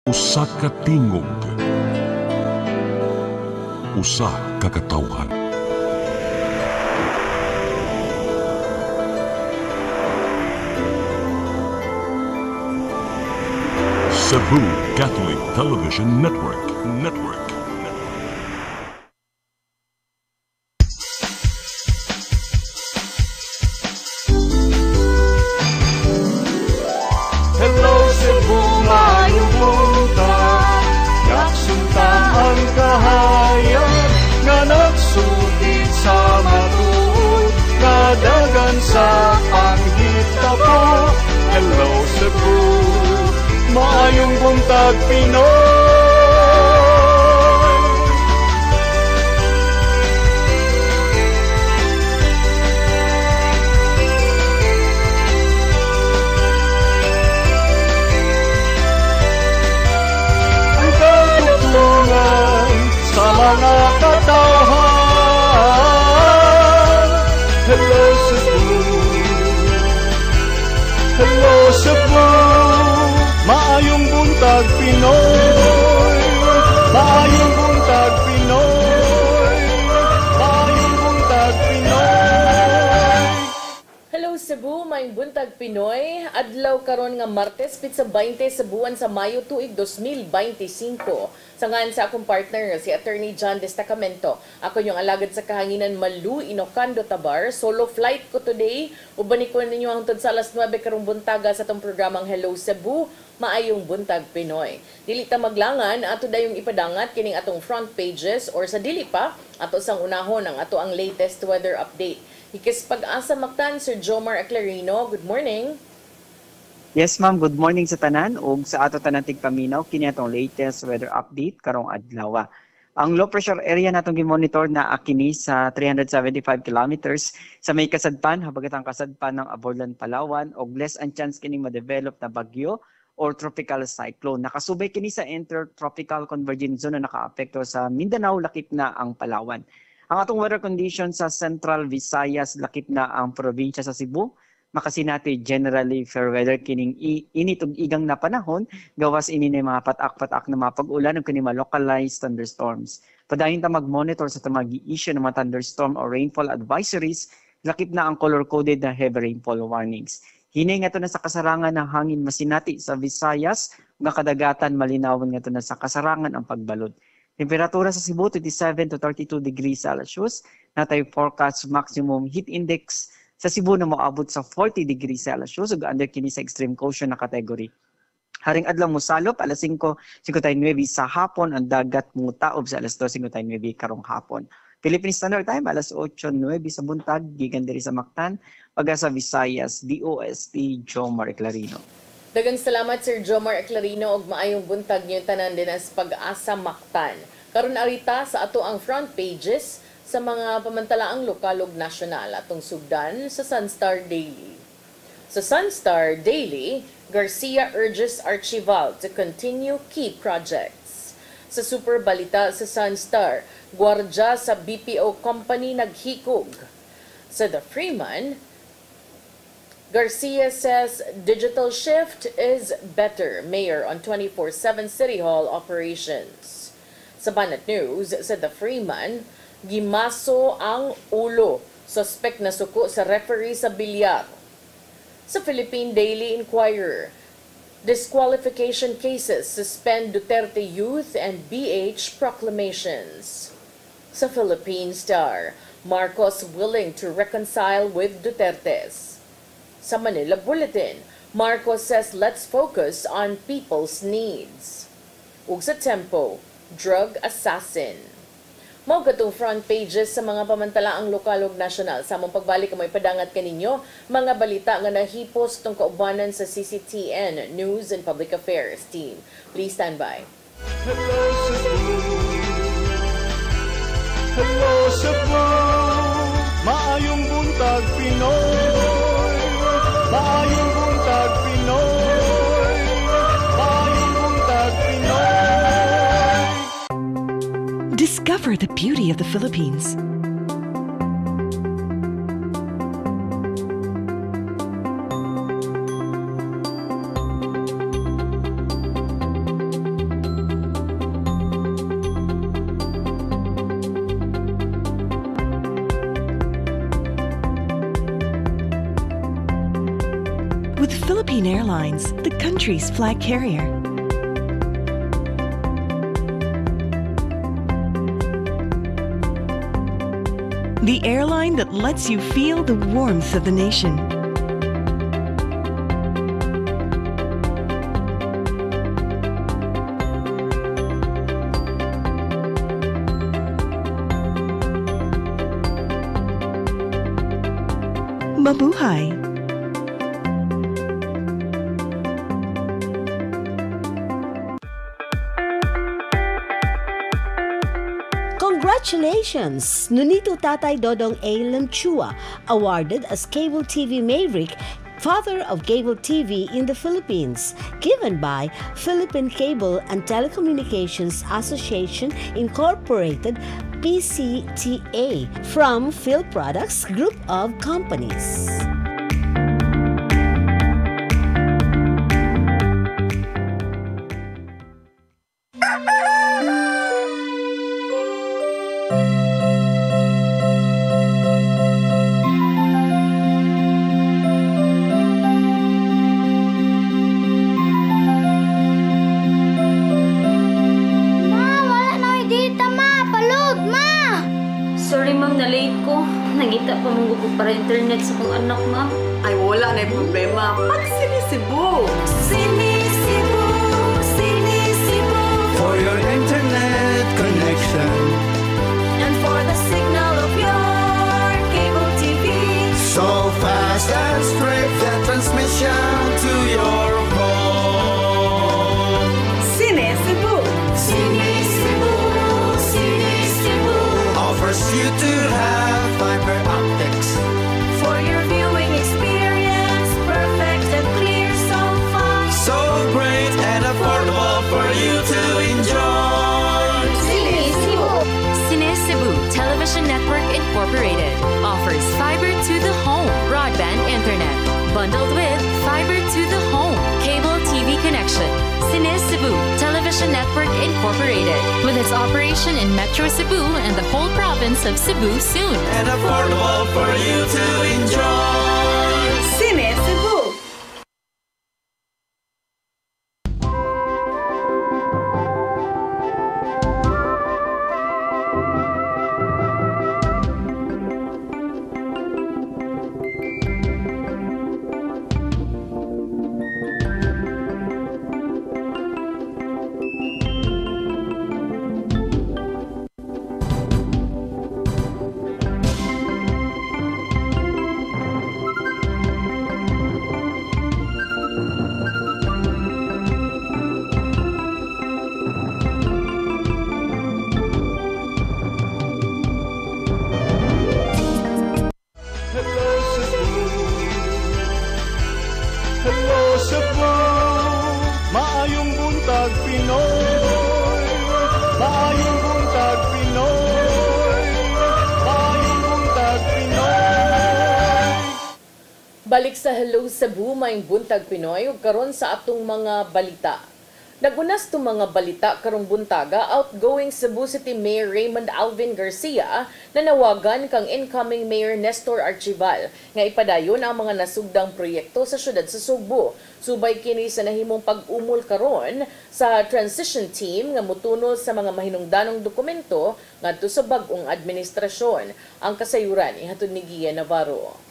Usa ka tingog, usa ka katawhan. Cebu Catholic Television Network. Hello Cebu, maayong buntag. Yaksunta ang kahayag nga nagsulit sa matuod, kadagan sa panghitabo. Hello Cebu, maayong buntag Pinoy. Ang katutulungan sa mga katawhan. Hello Cebu, hello Cebu, maayong buntag Pinoy, maayong buntag Pinoy, maayong buntag Pinoy. Hello Cebu, maayong buntag Pinoy. Adlaw karon nga Martes, pitsa 20 sa buwan sa Mayo tuig 2025. Sangan sa akong partner si Attorney John Destacamento. Ako yung alagad sa kahanginan Malu Inocando Tabar. Solo flight ko today. Ubani ko ninyo ang sa alas 9 karong buntaga sa tong programang Hello Cebu, maayong buntag Pinoy. Dili ta maglangan ato dayong ipadangat kining atong front pages or sa dili pa ato sang unahon ang ato ang latest weather update. Hikis pag-asa Mactan, Sir Jomar Aclarino. Good morning. Yes ma'am, good morning sa tanan ug sa ato tanan tigpaminaw kini atong latest weather update karong adlaw. Ang low pressure area natong gi-monitor na kini sa 375 kilometers sa may kasadpan habagat ang kasadpan ng Aborlan, Palawan ug less ang chance kining ma-develop na bagyo or tropical cyclone. Nakasubay kini sa intertropical convergence zone na nakaapekto sa Mindanao, lakip na ang Palawan. Ang atong weather conditions sa Central Visayas, lakip na ang probinsya sa Cebu, makasinati generally fair weather kining init ug igang na panahon, gawas ini ni mga patak-patak na mga pag-ulan ug kini mga localized thunderstorms. Padayon ta mag-monitor sa mag-i-issue ng mga thunderstorm or rainfall advisories, lakip na ang color-coded na heavy rainfall warnings. Hinay nga to na sa kasarangan ng hangin masinati sa Visayas, nga kadagatan malinawon nga to na sa kasarangan ang pagbalod. Temperatura sa Cebu 27 to 32 degrees Celsius, natay forecast maximum heat index sa Cebu na moabot sa 40 degrees Celsius ug under kini sa extreme caution na category. Haring adlaw mosalop alas 5:59 sa hapon, ang dagat mutaob sa alas 2:59 karong hapon. Philippine Standard Time alas 8:09 sa buntag gikan diri sa Mactan, paga sa Visayas, DOST Jomar Aclarino. Daghang salamat Sir Jomar Aclarino ug maayong buntag niyo tanan din as pag-asa Mactan. Karon arita sa ato ang front pages sa mga pamantalaang lokal ug nasyonal atong sugdan sa Sunstar Daily. Sa Sunstar Daily, Garcia urges Archival to continue key projects. Sa Super Balita sa Sunstar, gwardya sa BPO company naghikog. Sa The Freeman, Garcia says digital shift is better, mayor on 24/7 City Hall operations. Sa Banat News, sa The Freeman, gimaso ang ulo, suspect na suko sa referee sa bilyar. Sa Philippine Daily Inquirer, disqualification cases suspend Duterte Youth and BH proclamations. Sa Philippine Star, Marcos willing to reconcile with Dutertes. Sa Manila Bulletin, Marcos says let's focus on people's needs. Ug sa Tempo, drug assassin. Mao katong front pages sa mga pamantalaang lokal ug nasyonal. Sa among pagbalik mo ipadangat kaninyo mga balita nga nahipos tong kaubanan sa CCTN News and Public Affairs team. Please stand by. Hello Cebu, hello Cebu, maayong buntag Pinoy, maayong buntag Pinoy, maayong buntag Pinoy. Discover the beauty of the Philippines. Philippine Airlines, the country's flag carrier. The airline that lets you feel the warmth of the nation. Mabuhay! Congratulations! Nunito Tatay Dodong A. Lamchua, awarded as Cable TV Maverick, Father of Cable TV in the Philippines, given by Philippine Cable and Telecommunications Association Incorporated, PCTA, from Phil Products Group of Companies. Sorry ma'am, na-late ko. Nangita pa mong gusto para internet sa kong anak ma'am. Ay, wala na yung problema. Mag-Sinisibu! Sinisibu, Sinisibu. For your internet connection And for the signal of your cable TV. so fast and straight, the transmission to your phone. Sinisibu! Sinisibu, Sinisibu. Offers you to have fiber optics. For your viewing experience, perfect and clear so far. So great and affordable for you to enjoy. Sinisibu. Sinisibu Television Network Incorporated offers fiber to the home broadband internet bundled with fiber to the home cable TV connection. Sinisibu Television Network Incorporated with its operation in Metro Cebu and the whole province of Cebu soon. And affordable for you to enjoy. Sinisibu! Hello Cebu, maayong buntag Pinoy. Maayong buntag Pinoy. Maayong buntag Pinoy. Balik sa Hello Cebu, maayong buntag Pinoy, ug karon sa atong mga balita. Nagunas tong mga balita karong buntaga, outgoing Cebu City Mayor Raymond Alvin Garcia nanawagan kang incoming Mayor Nestor Archival nga ipadayon ang mga nasugdang proyekto sa syudad sa Sugbo. Subay kini sa nahimong pag-umol karon sa transition team nga mutunod sa mga mahinungdanong dokumento ngadto sa bag-ong administrasyon. Ang kasayuran ihatod ni Gia Navarro.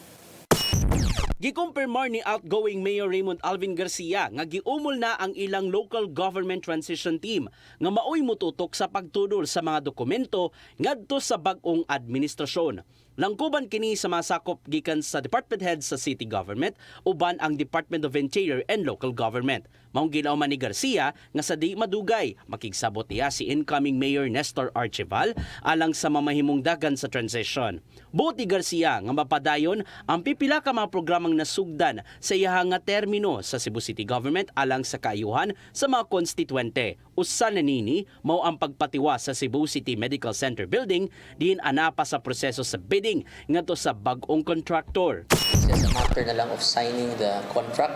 Gikumpirmar ni outgoing Mayor Raymond Alvin Garcia nga giumol na ang ilang local government transition team nga maoy mututok sa pagtudol sa mga dokumento ngadto sa bag-ong administrasyon. Langkuban kini sa masakop gikan sa department heads sa city government uban ang Department of Interior and Local Government. Maong gilauman ni Garcia nga sa di madugay makigsabot niya si incoming Mayor Nestor Archival alang sa mamahimong dagan sa transition. Buot ni Garcia nga mapadayon ang pipila ka mga programang nasugdan sa iyahang nga termino sa Cebu City Government alang sa kaayuhan sa mga konstituente. Usa na nini mao ang pagpatiwa sa Cebu City Medical Center building diin ana pa sa proseso sa bidding ngadto sa bag-ong contractor. It's a matter na lang of signing the contract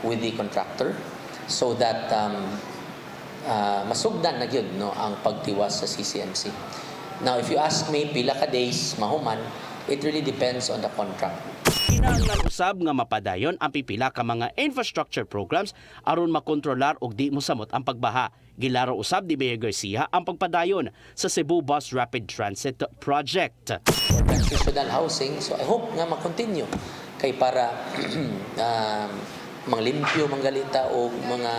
with the contractor so that masugdan na gyud no ang pagtiwas sa CCMC. Now if you ask me pila ka days mahuman, it really depends on the contract. Kinahanglan usab nga mapadayon ang pipila ka mga infrastructure programs aron makontrolar og di mosamot ang pagbaha. Gilaro usab ni Mayor Garcia ang pagpadayon sa Cebu Bus Rapid Transit Project. For transitional housing, so I hope nga ma-continue kay para manglimpyo manggalita o mga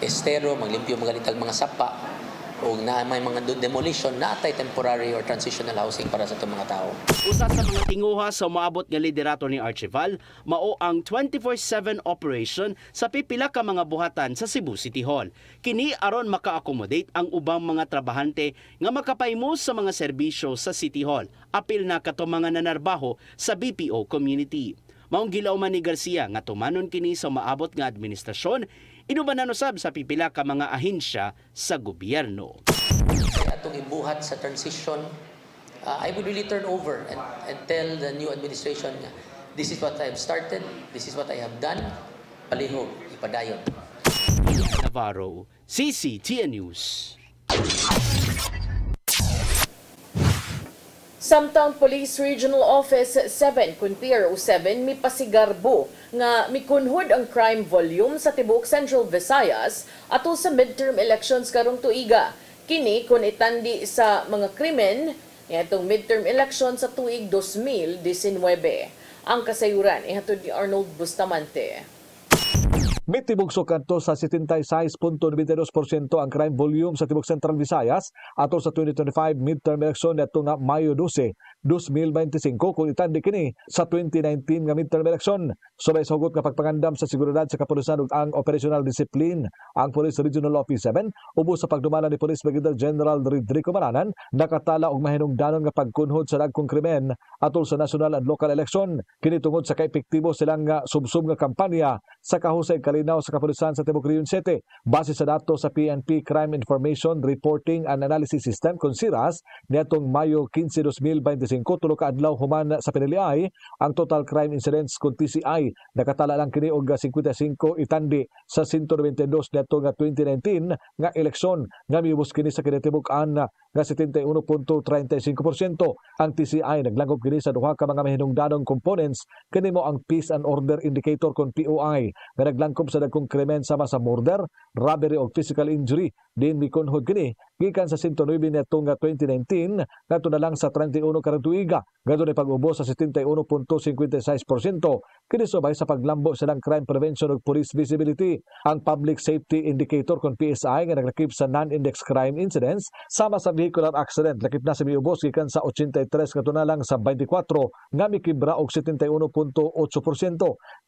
estero, manglimpyo manggalita mga sapa o na may mga demolition na atay temporary or transitional housing para sa itong mga tao. Usa sa mga tinguha sa maabot nga liderato ni Archival, mao ang 24/7 operation sa pipila ka mga buhatan sa Cebu City Hall. Kini aron maka-accommodate ang ubang mga trabahante nga makapaymos sa mga serbisyo sa City Hall. Apil na kato mga nanarbaho sa BPO community. Maong gilauman ni Garcia nga tumanon kini sa maabot nga administrasyon, inubanan usab sa pipila ka mga ahensya sa gobyerno. Atong ibuhat sa transition, I would really turn over and tell the new administration, this is what I have started, this is what I have done, palihog, ipadayon. Navarro, CCTN News. Samtang Police Regional Office 7 kun PRO 7 mipasigarbo nga mikunhod ang crime volume sa tibuok Central Visayas ato sa midterm elections karong tuiga. Kini kun itandi sa mga krimen itong midterm election sa tuig 2019. Ang kasayuran ihatod ni Arnold Bustamante. May tibok sukanto sa 76.92% ang crime volume sa tibok Central Visayas ato sa 2025 midterm election neto nga Mayo 12, 2025 kung itandi kini sa 2019 nga midterm election. Subay sa hugot nga pagpangandam sa seguridad sa kapulisan ug ang operational discipline ang Police Regional Office 7 ubos sa pagdumala ni Police Brigadier General Rodrigo Maranan nakatala og mahinungdanon nga pagkunhod sa dagkong krimen atol sa national and local election. Kini tungod sa kaepektibo silang nga subsub nga kampanya sa kahusay kalinaw sa kapulisan sa Tibok Region 7 base sa dato sa PNP Crime Information Reporting and Analysis System (CIRAS) niadtong Mayo 15, 2025 tulo ka adlaw human sa piniliay ang total crime incidents kun TCI nakatala lang kini og 55 itandi sa 192 niadtong 2019 nga eleksyon nga miubos kini sa kinatibuk-an nga 71.35%. Ang TCI naglangkob kini sa duha ka mga mahinungdanong components kini mo ang Peace and Order Indicator kon POI nga naglangkob sa dagkong krimen sama sa murder, robbery o physical injury. Din mikunhod kini gikan sa 109 niadtong 2019 ngadto na lang sa 31 karong tuiga ngadto ni pag-ubos sa 71.56%. Kini subay sa paglambo silang crime prevention ug police visibility. Ang Public Safety Indicator kon PSI nga naglakip sa non-index crime incidents sama sa vehicular accident lakip na sa miubos gikan sa 83 ngadto na lang sa 24 nga mikibra og 71.8%.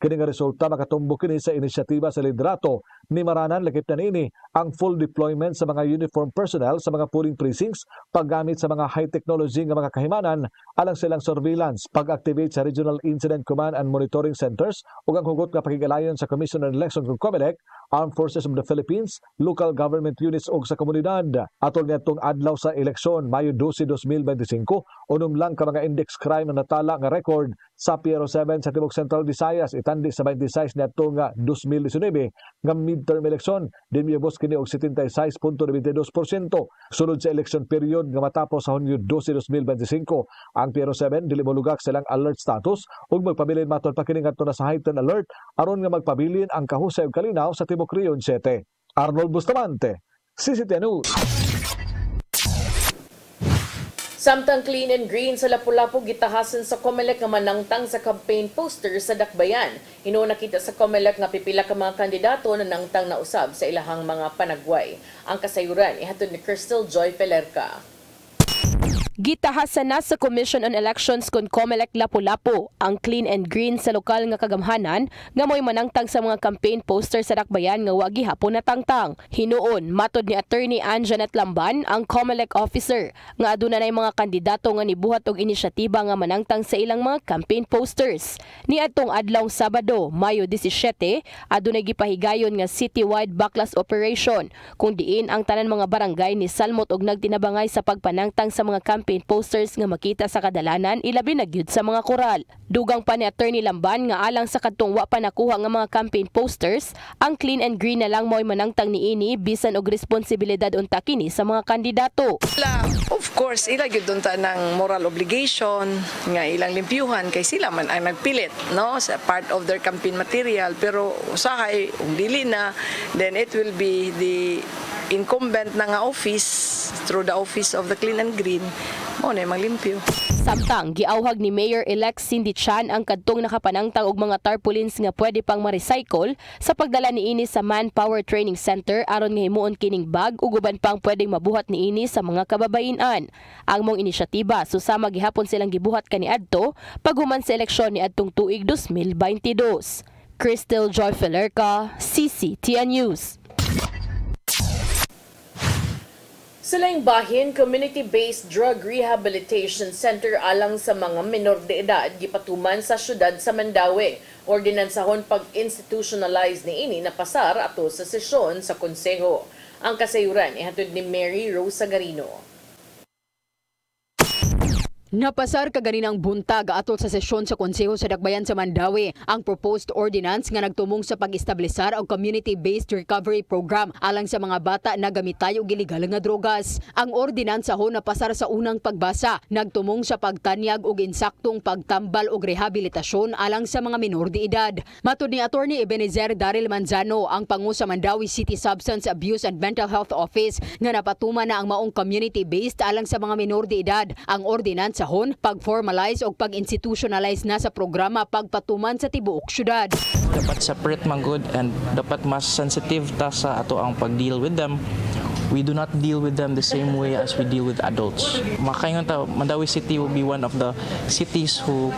Kini nga resulta makatumbo kini sa inisyatiba sa liderato ni Maranan lakip na niini ang full deployment sa mga uniform personnel sa mga polling precincts, paggamit sa mga high technology nga mga kahimanan alang silang surveillance, pag-activate sa Regional Incident Command and Monitoring Centers ug ang hugot nga pakigalayon sa Commission on Elections ug COMELEC, Armed Forces of the Philippines, local government units ug sa komunidad. Atol ngadtong adlaw sa eleksyon Mayo 12, 2025, unom lang ka mga index crime na natala nga record sa PRO 7 sa Tibok Central Visayas itandi sa 26 niadtong 2019 nga midterm election din miubos kini og 76.92%. Sunod sa election period nga matapos sa Hunyo 12, 2025, ang PRO 7 dili molugak silang alert status ug magpabilin matod pa kini ngadto na sa heightened alert aron nga magpabilin ang kahusay ug kalinaw sa Tibok Region 7. Arnold Bustamante, CCTN News. Samtang clean and green sa Lapu-Lapu gitahasan sa COMELEC nga manangtang sa campaign poster sa Dakbayan. Hino nakita sa COMELEC nga pipila ka mga kandidato na nangtang na usab sa ilahang mga panagway. Ang kasayuran ihatod ni Crystal Joy Pelerca. Gitahasan na sa Commission on Elections kon COMELEC Lapu-Lapu ang clean and green sa lokal nga kagamhanan nga mo'y manangtang sa mga campaign poster sa Dakbayan nga wagi hapon natangtang. Hinuon matod ni Attorney Ann Janet Lamban ang COMELEC officer nga aduna nay mga kandidato nga nibuhat og inisyatiba nga manangtang sa ilang mga campaign posters. Niadtong adlawng Sabado, Mayo 17, adunay gipahigayon nga citywide backlash operation kung diin ang tanan mga barangay ni salmot og nagtinabangay sa pagpanangtang sa mga campaign campaign posters nga makita sa kadalanan ilabi na gyud sa mga koral. Dugang pa ni Attorney Lamban nga alang sa kadtong wa pa nakuha nga mga campaign posters, ang clean and green na lang mo'y manangtang niini bisan og responsibilidad unta kini sa mga kandidato. Of course, ila gyud unta ng moral obligation nga ilang limpyuhan kay sila man ang nagpilit, no, sa part of their campaign material, pero usahay dili na, then it will be the incumbent na nga office through the office of the clean and green mo na maglimpyo. Samtang giawhag ni Mayor-elect Cindy Chan ang kadtong nakapanangtang og mga tarpaulins nga pwede pang ma-recycle sa pagdala niini sa Manpower Training Center aron nga himuon kining bag ug uban pang pwedeng mabuhat niini sa mga kababayen-an. Ang mong inisyatiba susama gihapon silang gibuhat kaniadto paghuman sa eleksyon niadtong tuig 2022. Crystal Joy Felerca, CCTN News. Sa laing bahin, community-based drug rehabilitation center alang sa mga menor de edad gipatuman sa syudad sa Mandaue. Ordinansahon pag-institutionalize niini na pasar ato sa sesyon sa konseho. Ang kasayuran ihatod ni Mary Rose Sagarino. Napasar kaganinang buntag atol sa sesyon sa Konseho sa Dakbayan sa Mandaue ang proposed ordinance nga nagtumong sa pag-establisar og community-based recovery program alang sa mga bata na gamitay og iligal nga drogas. Ang ordinansahon napasar sa unang pagbasa nagtumong sa pagtanyag og insaktong pagtambal og rehabilitasyon alang sa mga menor de edad. Matud ni Attorney Ebenezer Daryl Manzano, ang pangu sa Mandaue City Substance Abuse and Mental Health Office, nga napatuman na ang maong community-based alang sa mga menor de edad. Ang ordinansa pag-formalize o pag-institutionalize na sa programa pagpatuman sa tibuok syudad. Dapat separate man good and dapat mas sensitive ta sa ato ang pag-deal with them. We do not deal with them the same way as we deal with adults. Makaingon ta, Mandaue City will be one of the cities who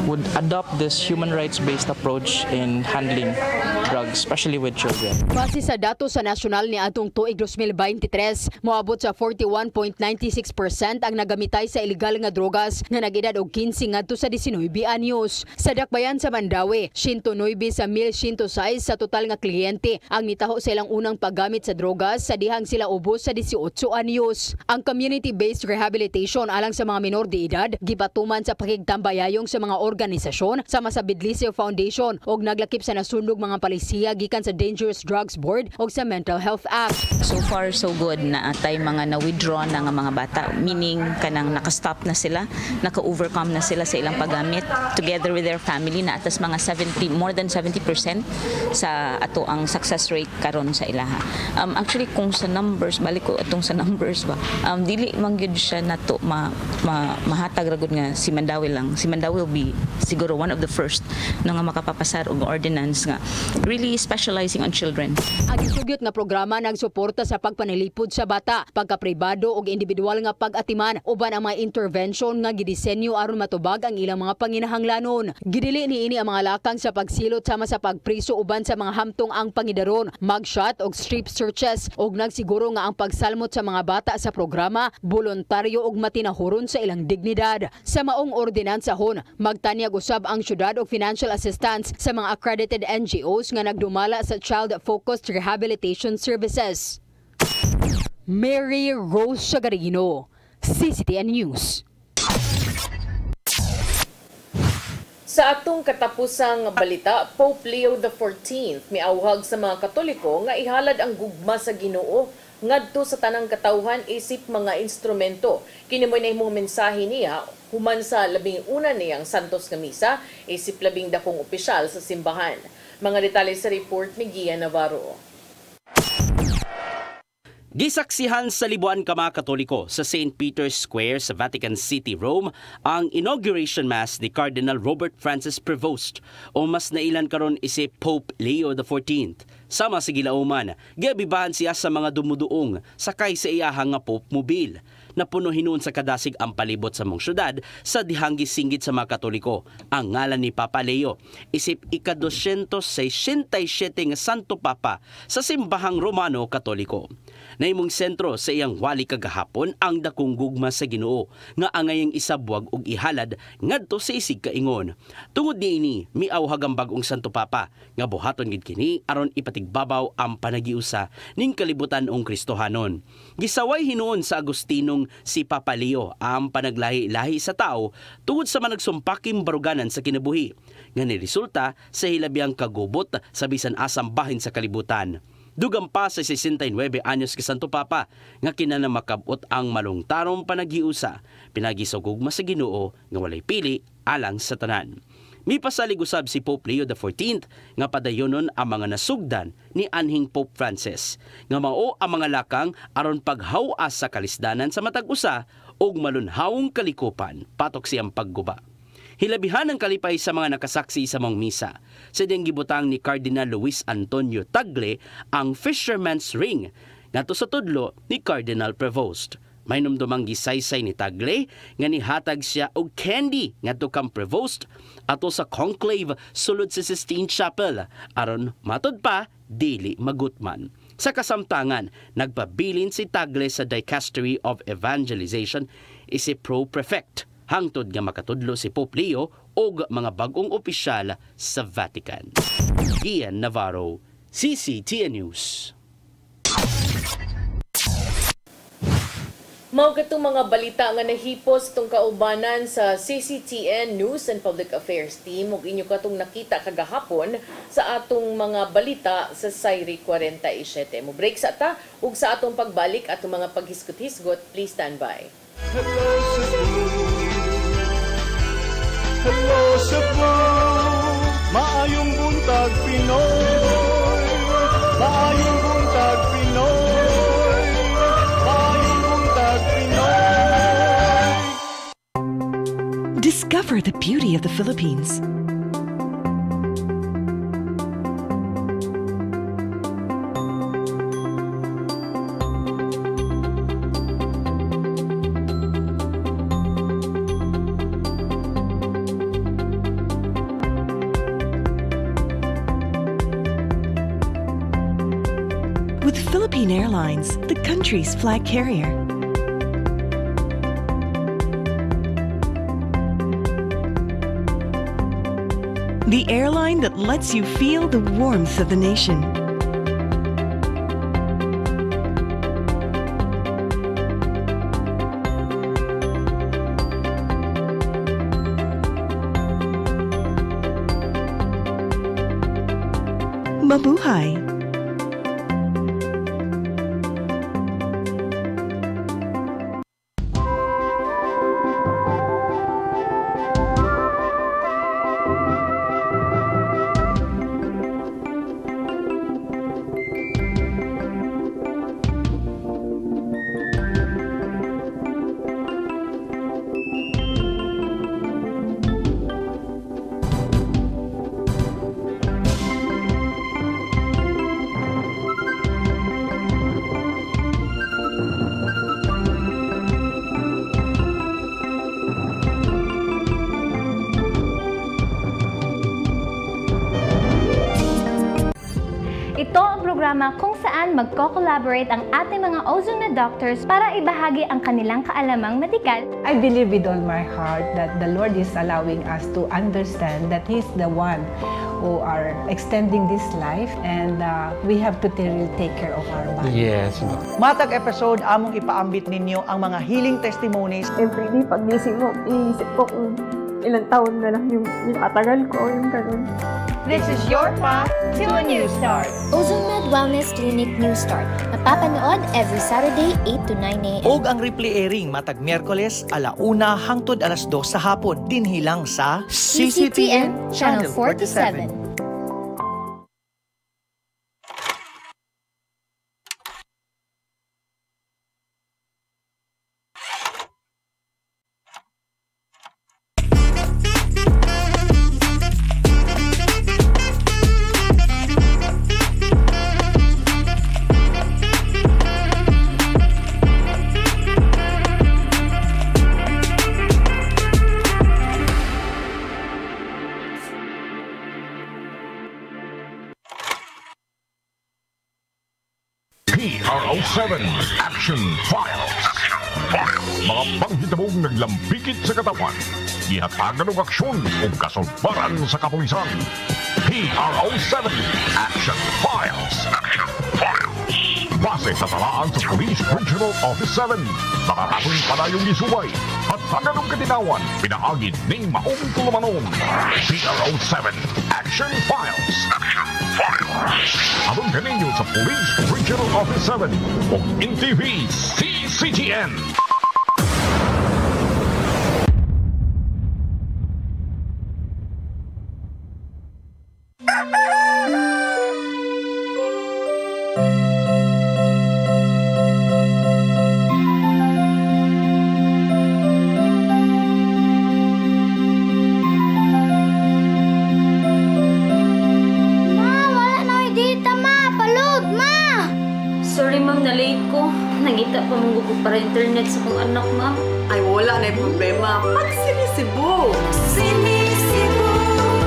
would adopt this human rights-based approach in handling drugs, especially with children. Base sa datos sa nasyonal ni atong tuig 2023, moabot sa 41.96% ang nagamitay sa illegal nga drogas nga nag-edad og 15 ngadto sa 19 anyos. Sa Dakbayan sa Mandaue, 109 sa 1,106 sa total nga kliyente ang nitaho sa ilang unang paggamit sa drogas sa dihang sila ubos sa 18 anyos. Ang community-based rehabilitation alang sa mga menor de edad gipatuman sa pakigtambayayong sa mga organisasyon sama sa Bidlisio Foundation og naglakip sa nasundog mga palisiya gikan sa Dangerous Drugs Board og sa Mental Health Act. So far so good na atay mga na-withdraw na nga mga bata, meaning kanang naka-stop na sila, naka-overcome na sila sa ilang paggamit together with their family na atas mga more than 70% sa ato ang success rate karon sa ilaha. Actually kung sa numbers, balik ko atong sa numbers ba, dili man gyud siya nato mahatag ragud nga si Mandaue lang. Si Mandaue will be siguro one of the first na nga makapapasar og ordinance nga really specializing on children. Ang isugyot nga programa nagsuporta sa pagpanilipod sa bata, pagkapribado og individual nga pag-atiman uban ang mga intervention nga gidisenyo aron matubag ang ilang mga panginahanglanon. Gidili niini ang mga lakang sa pagsilot sama sa pagpriso uban sa mga hamtong ang pangidaron, mugshot og strip searches og nagsiguro nga ang pagsalmot sa mga bata sa programa voluntaryo ug matinahuron sa ilang dignidad. Sa maong ordinansahon, magtanyag usab ang syudad og financial assistance sa mga accredited NGOs nga nagdumala sa child-focused rehabilitation services. Mary Rose Sagarino, CCTN News. Sa atong katapusang balita, Pope Leo XIV miawhag sa mga Katoliko nga ihalad ang gugma sa Ginoo ngadto sa tanang katawhan isip mga instrumento. Kini mo'y nahimong mensahe niya human sa labing una niyang Santos nga Misa isip labing dakong opisyal sa simbahan. Mga detalye sa report ni Gia Navarro. Gisaksihan sa libuan ka mga Katoliko sa St. Peter's Square sa Vatican City, Rome, ang inauguration mass ni Cardinal Robert Francis Prevost o mas nailan karon isip Pope Leo XIV. Sama sa gilauman, giabibahan siya sa mga dumuduong sakay sa iyahang nga Pope Mobile. Napuno hinuon sa kadasig ang palibot sa mong syudad sa dihang gisinggit sa mga Katoliko ang ngalan ni Papa Leo isip ika-267 nga Santo Papa sa simbahang Romano Katoliko. Naimong sentro sa iyang wali kagahapon ang dakong gugma sa Ginoo nga angayang isabwag og ihalad ngadto sa isig kaingon. Tungod niini, miaw hagang bag-ong Santo Papa nga buhaton gid kini aron ipatigbabaw ang panagiusa ning kalibutan ong Kristohanon. Gisaway hinuon sa Agustinong si Papa Leo ang panaglahi-lahi sa tao tungod sa managsumpaking baruganan sa kinabuhi nga niresulta sa hilabiyang kagubot sa bisan asang bahin sa kalibutan. Dugang pa sa 69 anyos kay Santo Papa nga kinanamakabot ang malungtarong panagiusa, pinagisugugma sa Ginoo nga walay pili alang sa tanan. Mipasalig usab si Pope Leo XIV nga padayonon ang mga nasugdan ni anhing Pope Francis nga mao ang mga lakang aron paghawas sa kalisdanan sa matag usa ug malunhawong kalikupan patok siyang pagguba. Hilabihan ang kalipay sa mga nakasaksi sa mong misa. Sa diyang gibutang ni Cardinal Luis Antonio Tagle ang Fisherman's Ring ngadto sa tudlo ni Cardinal Prevost. May numdumang gisaysay ni Tagle nga nihatag siya og candy ngadto kang Prevost ato sa conclave sulod sa Sistine Chapel aron matud pa dili magutman. Sa kasamtangan, nagpabilin si Tagle sa Dicastery of Evangelization isi Pro-Prefect hangtod nga makatudlo si Pope Leo og mga bagong opisyal sa Vatican. Ian Navarro, CCTN News. Mao katong mga balita nga nahipos tong kaubanan sa CCTN News and Public Affairs Team ug inyo katong nakita kagahapon sa atong mga balita sa Sayri 47. Mo break sa ta ug sa atong pagbalik atong mga paghisgot-hisgot, please stand by. Hello Cebu, maayong buntag Pinoy, maayong buntag Pinoy, maayong buntag Pinoy. Discover the beauty of the Philippines. With Philippine Airlines, the country's flag carrier. The airline that lets you feel the warmth of the nation. Mabuhay! Ito ang programa kung saan magko-collaborate ang ating mga ozone na doctors para ibahagi ang kanilang kaalamang medikal. I believe with all my heart that the Lord is allowing us to understand that He's the one who are extending this life and we have to really take care of our body. Yes. Matag episode, among ipaambit ninyo ang mga healing testimonies. Every day, pag gising mo, iisip ko kung ilang taon na lang yung katagal ko, yung ganun. This is your path to a new start. OzoneMed Wellness Clinic New Start. Napapanood every Saturday 8 to 9 a.m. Og ang replay airing matag Miyerkules 1:00 hangtod 2:00 sa hapon dinhi lang sa CCTN Channel 47. PRO7 Action Files. Mga panghitabong naglambikit sa katawan, gihatagan ng aksyon o kasulbaran sa kapulisan. PRO7 Action Files. Base sa talaan sa Police Regional Office 7, nakarating padayong gisubay at taganong katinawan, pinaagid ng maong tulumanon. PRO7 Action Files. Abang kaninyo sa Police Regional Office 7 o NTV CCTN. Para internet sa kong anak, ma'am. Ay, wala na yung problema. Pag-Sinisibu! Sinisibu!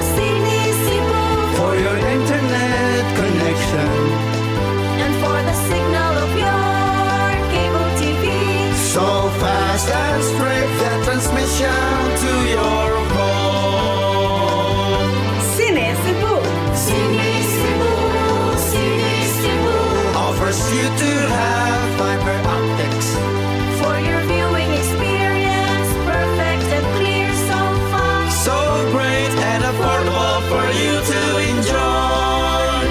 Sinisibu! For your internet connection And for the signal of your cable TV. so fast and straight, the transmission to your home. Sinisibu! Sinisibu! Sinisibu! Offers you to have fiber optics. For your viewing experience, perfect and clear so fast. So great and affordable for you to enjoy.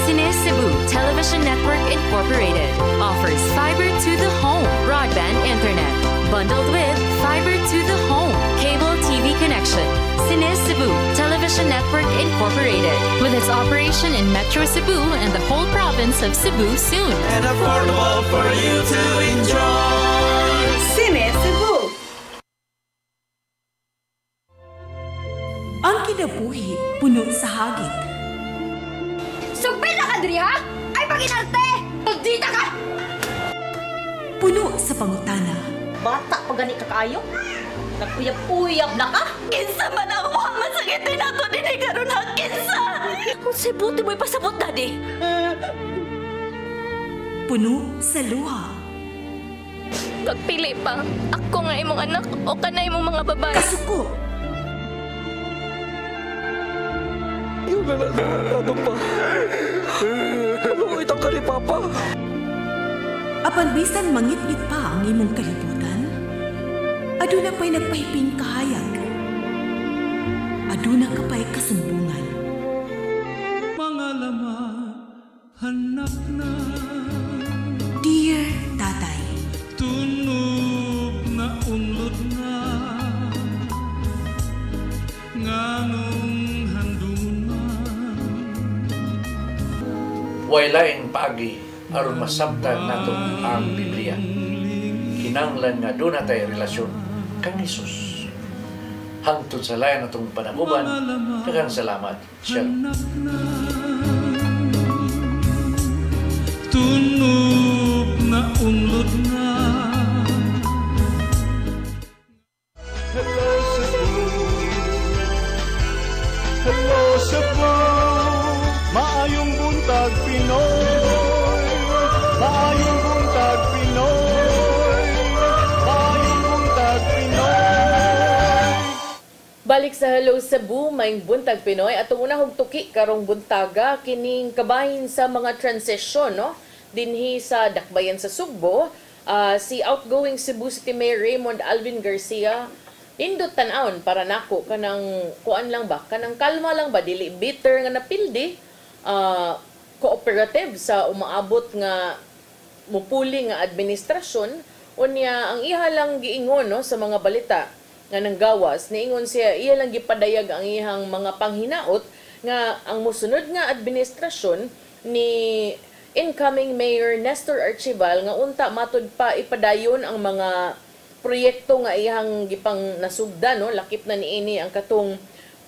Cine Cebu Television Network Incorporated offers fiber to the home broadband internet bundled with fiber to the home cable TV connection. Cine Cebu Television Network Incorporated with its operation in Metro Cebu and the whole province of Cebu soon. And affordable for you to enjoy. Sinisibu! Ang kinabuhi puno sa hagit. Sugpil na ka, Dri, ha? Ay, paginarte! Magdita ka! Puno sa pangutana. Bata pa gani ka kayo? Naguyab-uyab na ka? Kinsa man ang mga masakitin ako din ay karoon ha, kinsa! Kung sibuti mo'y pasabot, Daddy! Puno sa luha. Pagpili pa, ako nga imong anak o kanay imong mga babae. Kasuko! Yung ano pa? Ano itang kali, Papa? Apan bisan mangit-ngit pa ang imong kalibutan, aduna pa'y nagpahiping kahayag. Aduna ka pa'y kasumbungan. Mga laman, hanap na. Dear Tatay, tunog na unlod na. Nganong handungan. Way laing paagi aron masabtan nato ang Biblia. Kinahanglan nga doon natay relasyon kang Hesus. Hangtod sa layan natong panaguban, daghang salamat. Shalom. Tunog na unlod na. Hello Cebu, hello Cebu, maayong buntag Pinoy, maayong buntag Pinoy, maayong buntag Pinoy. Balik sa Hello Cebu, maing buntag Pinoy at una hog tuki karong buntaga kining kabahin sa mga transisyon no dinhi sa dakbayan sa Sugbo. Si outgoing Cebu City Mayor Raymond Alvin Garcia indot tan-awon para nako kanang kuan lang ba kanang kalma lang ba dili bitter nga napildi cooperative sa umaabot nga mupuli nga administrasyon unya ang iha lang giingon no sa mga balita nga nanggawas niingon siya iya lang gipadayag ang iyang mga panghinaot nga ang mosunod nga administrasyon ni incoming Mayor Nestor Archival nga unta matud pa ipadayon ang mga proyekto nga iyang gipang nasugda no lakip na niini ang katong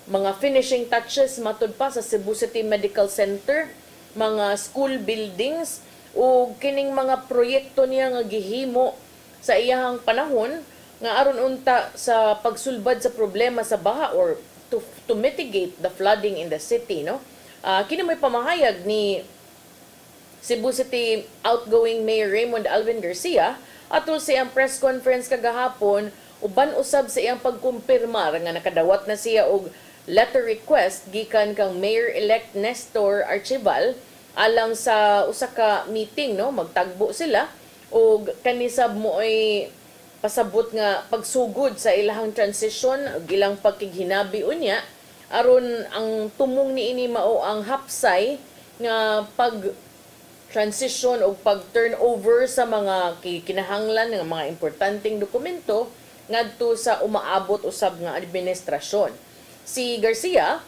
mga finishing touches matud pa sa Cebu City Medical Center, mga school buildings ug kining mga proyekto niya nga gihimo sa iyang panahon nga aron unta sa pagsulbad sa problema sa baha or to mitigate the flooding in the city no. Kini may pamahayag ni Cebu City outgoing Mayor Raymond Alvin Garcia atol sa iyang press conference kagahapon uban usab sa iyang pagkumpirmar nga nakadawat na siya og letter request gikan kang Mayor-elect Nestor Archival alang sa usa ka meeting, no, magtagbo sila og kanisab mo ay pasabot nga pagsugod sa ilahang transition ug ilang pagkighinabi unya aron ang tumong niini mao ang hapsay nga pag transition o pag-turnover sa mga kinahanglan ng mga importanteng dokumento ngadto sa umaabot usab nga administrasyon. Si Garcia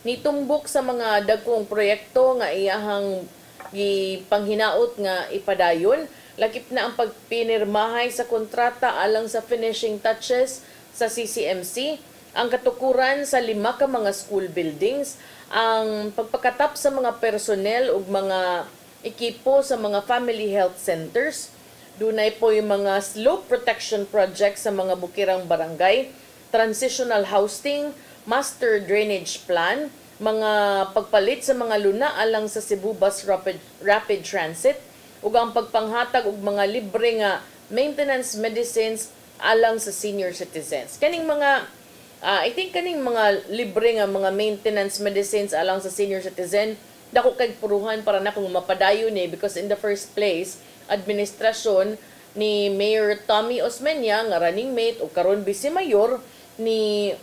nitumbok sa mga dagkong proyekto nga iyahang gipanghinaot nga ipadayon, lakip na ang pagpinirmahay sa kontrata alang sa finishing touches sa CCMC, ang katukuran sa 5 ka mga school buildings, ang pagpakatap sa mga personnel ug mga ekipo sa mga family health centers. Dunay po yung mga slope protection project sa mga bukirang barangay, transitional housing, master drainage plan, mga pagpalit sa mga luna alang sa Cebu Bus Rapid Transit, ug ang pagpanghatag og mga libre nga maintenance medicines alang sa senior citizens. Kaning mga I think kaning mga libre nga mga maintenance medicines alang sa senior citizen, dako kay puruhan para na kung mapadayon ni because in the first place, administrasyon ni Mayor Tommy Osmeña nga running mate o karon vice mayor ni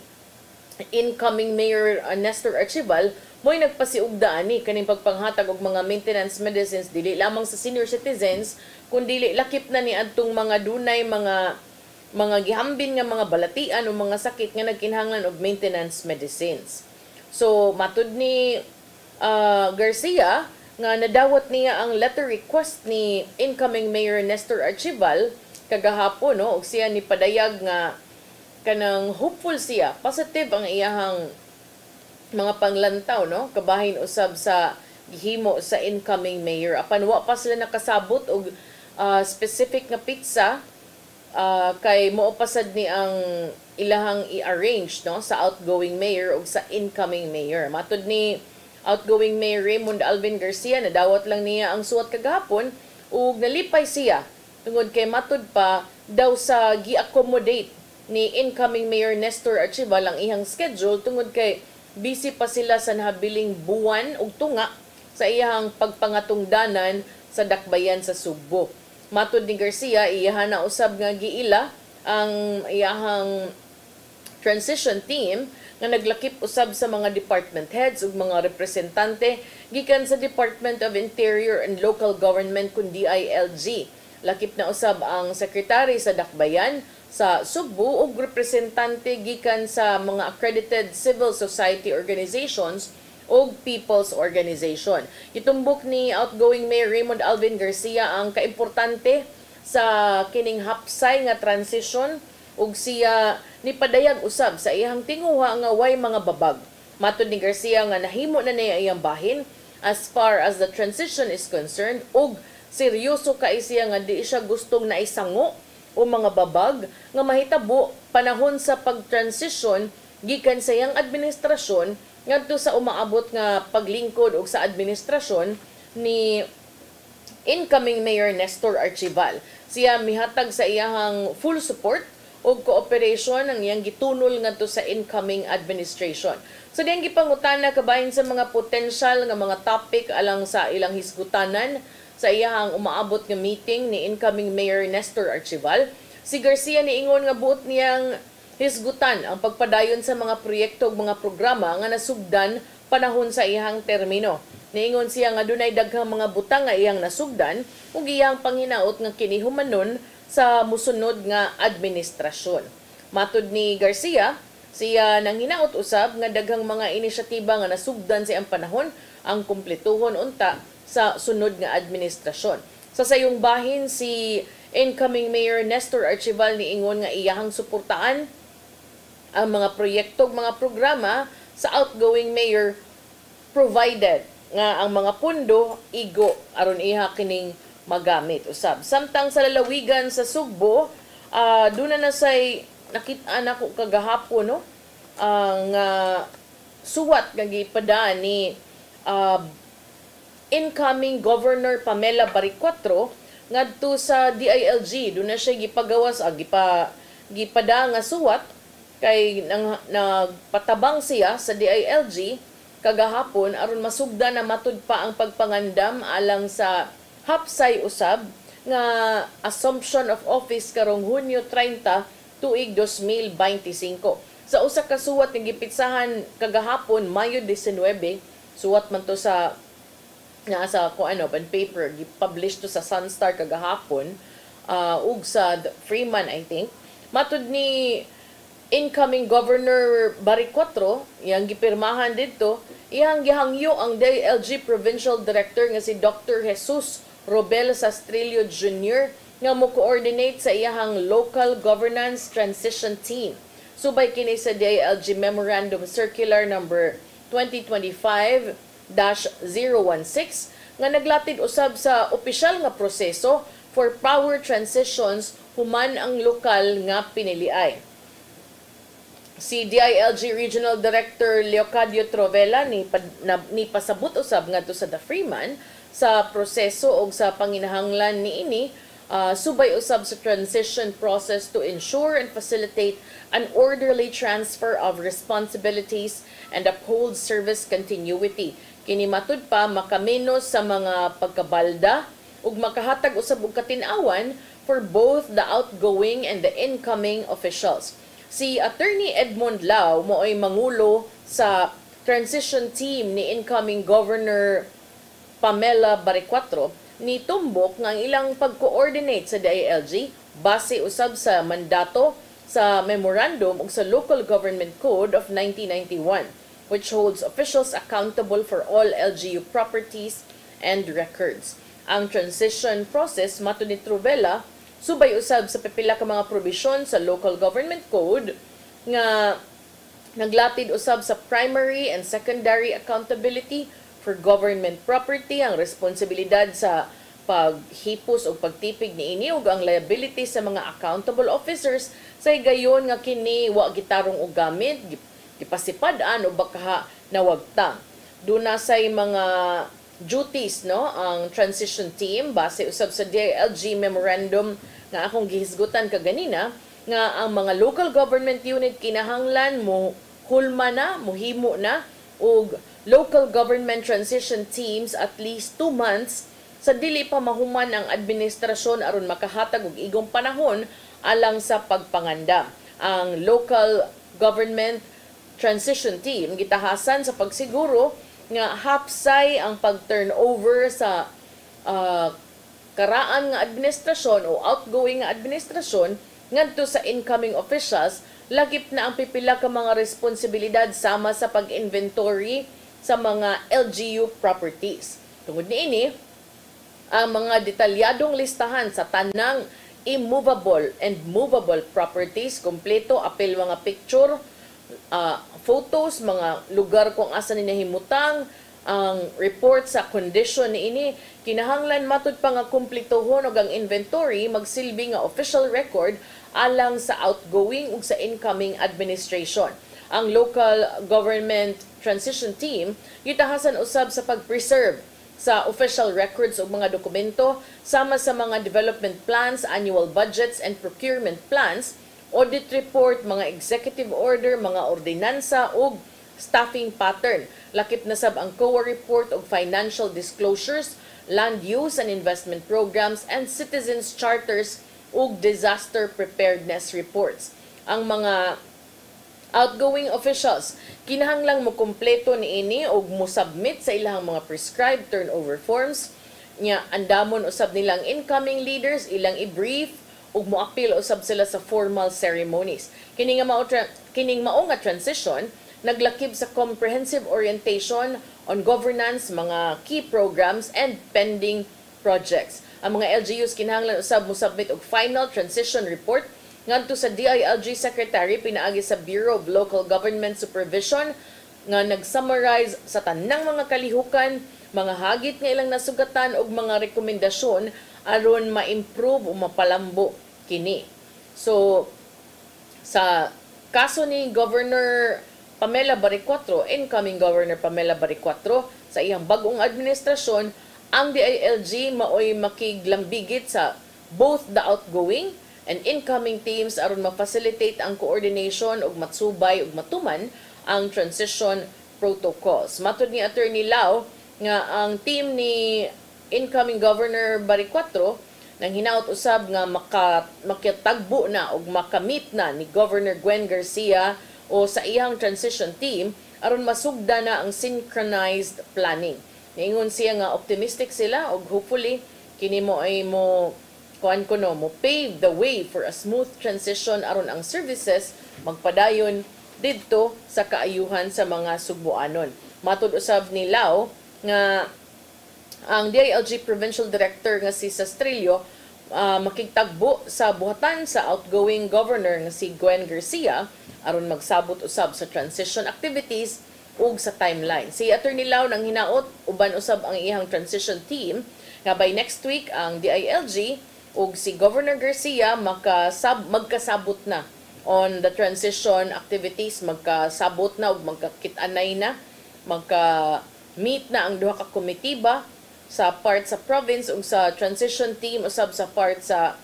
incoming Mayor Nestor Archival mo'y nagpasiugdaan ni kaning pagpanghatag og mga maintenance medicines dili lamang sa senior citizens kundi lakip na ni adtong mga dunay mga gihambin nga mga balatian o mga sakit nga nagkinahanglan og maintenance medicines. So matud ni Garcia nga nadawat niya ang letter request ni incoming Mayor Nestor Archival kagahapon, no, og siya ni padayag nga kanang hopeful siya, positive ang iyahang mga panglantaw, no, kabahin usab sa gihimo sa incoming mayor. Apan wa pa sila nakasabot og specific nga pizza kay moopasad ni ang ilahang i-arrange, no, sa outgoing mayor ug sa incoming mayor. Matud ni outgoing Mayor Raymond Alvin Garcia, nadawat lang niya ang suwat kagahapon ug nalipay siya tungod kay matud pa daw sa gi-accommodate ni incoming Mayor Nestor Archival ang iyang schedule tungod kay busy pa sila sa nahabiling buwan ug tunga sa iyang pagpangatungdanan sa dakbayan sa Subo. Matud ni Garcia, iyahan na usab nga giila ang iyahang transition team nga naglakip usab sa mga department heads ug mga representante gikan sa Department of Interior and Local Government kun DILG. Lakip na usab ang sekretary sa dakbayan sa Subo ug representante gikan sa mga accredited civil society organizations o people's organization. Itumbok ni outgoing Mayor Raymond Alvin Garcia ang kaimportante sa kining hapsay nga transition ug siya ni padayag usab sa iyang tinguha nga way mga babag. Matud ni Garcia nga nahimo na niya iyang bahin as far as the transition is concerned ug seryoso kay siya nga di siya gustong naisango o mga babag nga mahitabo panahon sa pag-transition gikan sa iyang administrasyon ngadto sa umaabot nga paglingkod og sa administrasyon ni incoming Mayor Nestor Archival. Siya mihatag sa iyang full support o cooperation ang iyang gitunol ngadto sa incoming administration. So diyang gipangutana kabahin sa mga potential nga mga topic alang sa ilang hisgutanan sa iyang umaabot nga meeting ni incoming Mayor Nestor Archival. Si Garcia niingon nga buot niyang hisgutan ang pagpadayon sa mga proyekto ug mga programa nga nasugdan panahon sa iyang termino. Niingon siya nga dunay daghang mga butang nga iyang nasugdan ug iyang panghinaot nga kini humanon sa musunod nga administrasyon. Matud ni Garcia, siya nang hinaot usab nga daghang mga inisyatiba nga nasugdan sa iyang panahon ang kumpletuhon unta sa sunod nga administrasyon. Sa sayong bahin, si incoming Mayor Nestor Archival niingon nga iyahang suportaan ang mga proyekto ug mga programa sa outgoing mayor provided nga ang mga pundo igo aron iha kining magamit usab. Samtang sa lalawigan sa Sugbo, doon na say nakita nako kagahapon, no, ang suwat nga gipadaan ni incoming Governor Pamela Baricuatro ngadto sa DILG. Doon na siya gipagawas, gipada nga suwat kay nagpatabang siya sa DILG kagahapon aron masugda na matud pa ang pagpangandam alang sa hapsay usab nga assumption of office karong Hunyo 30 tuig 2025. Sa usa ka suwat nga gipitsahan kagahapon Mayo 19, suwat man to sa pen paper, gipublish to sa Sunstar kagahapon ug sa Freeman I think. Matud ni incoming Governor Baricuatro, yang gipirmahan dito, iyang gihangyo ang DILG Provincial Director nga si Dr. Jesus Robel Sastrillo Jr. nga mo-coordinate sa iyahang Local Governance Transition Team. Subay kini sa DILG Memorandum Circular number 2025-016 nga naglatid usab sa opisyal nga proseso for power transitions human ang lokal nga piniliay. Si DILG Regional Director Leocadio Trovela ni pasabot usab ngadto sa The Freeman sa proseso o sa panginahanglan niini subay usab sa transition process to ensure and facilitate an orderly transfer of responsibilities and uphold service continuity. Kini matud pa makamenos sa mga pagkabalda ug makahatag usab og katin-awan for both the outgoing and the incoming officials. Si Attorney Edmond Lau mo'y mangulo sa transition team ni incoming Governor Pamela Baricuatro ni tumbok nga ang ilang pag-coordinate sa DILG base usab sa mandato sa memorandum ug sa Local Government Code of 1991 which holds officials accountable for all LGU properties and records. Ang transition process matud ni Trovela subay usab sa pipila ka mga probisyon sa Local Government Code nga naglatid usab sa primary and secondary accountability for government property, ang responsibilidad sa paghipos o pagtipig niini ug ang liability sa mga accountable officers sa gayon nga kini wa gitarong og gamit, gipasipad-an o baka nawagtang. Duna say mga duties ang transition team base usab sa DILG memorandum nga akong gihisgutan kaganina nga ang mga local government unit kinahanglan mo hulma na, mohimo na og local government transition teams at least 2 months sa dili pa mahuman ang administrasyon aron makahatag og igong panahon alang sa pagpangandam. Ang local government transition team gitahasan sa pagsiguro nga hapsay ang pag-turnover sa karaan nga administrasyon o outgoing nga administrasyon ngadto sa incoming officials, lagip na ang pipila ka mga responsibilidad sama sa pag-inventory sa mga LGU properties. Tungod niini, ang mga detalyadong listahan sa tanang immovable and movable properties, kompleto, apil mga picture, photos, mga lugar kung asa ni nahimutang, ang report sa condition niini, kinahanglan matud pa nga kumpletohon og ang inventory magsilbi nga official record alang sa outgoing ug sa incoming administration. Ang local government transition team gitahasan usab sa pag-preserve sa official records ug mga dokumento sama sa mga development plans, annual budgets and procurement plans, audit report, mga executive order, mga ordinansa ug staffing pattern. Lakip na sab ang COA report ug financial disclosures, land use and investment programs, and citizens charters ug disaster preparedness reports. Ang mga outgoing officials kinahanglang mo kumpleto niini ug mo submit sa ilang mga prescribed turnover forms nya andamon usab nilang incoming leaders ilang i-brief ug moapil usab sila sa formal ceremonies. Kining mao nga transition naglakip sa comprehensive orientation on governance, mga key programs, and pending projects. Ang mga LGUs kinahanglan usab mo submit og final transition report ngadto sa DILG Secretary pinaagi sa Bureau of Local Government Supervision nga nag-summarize sa tanang mga kalihukan, mga hagit nga ilang nasugatan ug mga rekomendasyon aron ma-improve o mapalambo kini. So, sa kaso ni Governor Pamela Baricuatro, incoming Governor Pamela Baricuatro, sa iyang bagong administrasyon, ang DILG maoy makiglambigit sa both the outgoing and incoming teams aron ma-facilitate ang coordination ug matsubay ug matuman ang transition protocols. Matud ni Attorney Lau nga ang team ni incoming Governor Baricuatro nang hinaut usab nga makitagbo na ug makamit na ni Governor Gwen Garcia o sa iyang transition team aron masugda na ang synchronized planning. Niingon siya nga optimistic sila ug hopefully kini mo ay mo pave the way for a smooth transition aron ang services magpadayon didto sa kaayuhan sa mga Sugboanon. Matud usab ni Lau nga ang DILG Provincial Director nga si Sastrillo makigtagbo sa buhatan sa outgoing governor nga si Gwen Garcia aron magsabot usab sa transition activities ug sa timeline. Si Attorney Lau nang hinaot uban usab ang iyang transition team nga by next week ang DILG ug si Governor Garcia magkasabot na on the transition activities, magkasabot na ug magkakit-anay na, magka-meet na ang duha ka komitiba sa part sa province ug sa transition team usab sa part sa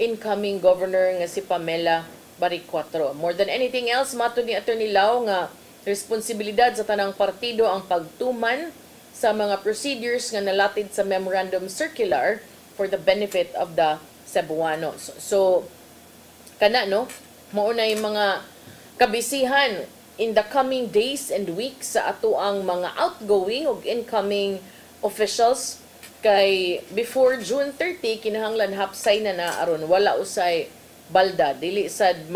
incoming governor nga si Pamela Baricuatro. More than anything else, matud ni Attorney Lau nga responsibilidad sa tanang partido ang pagtuman sa mga procedures nga nalatid sa memorandum circular for the benefit of the Cebuanos. So kana no, mao na yung mga kabisihan in the coming days and weeks sa ato ang mga outgoing ug incoming officials kay before June 30 kinahanglan hapsay na aron wala usay balda dili sad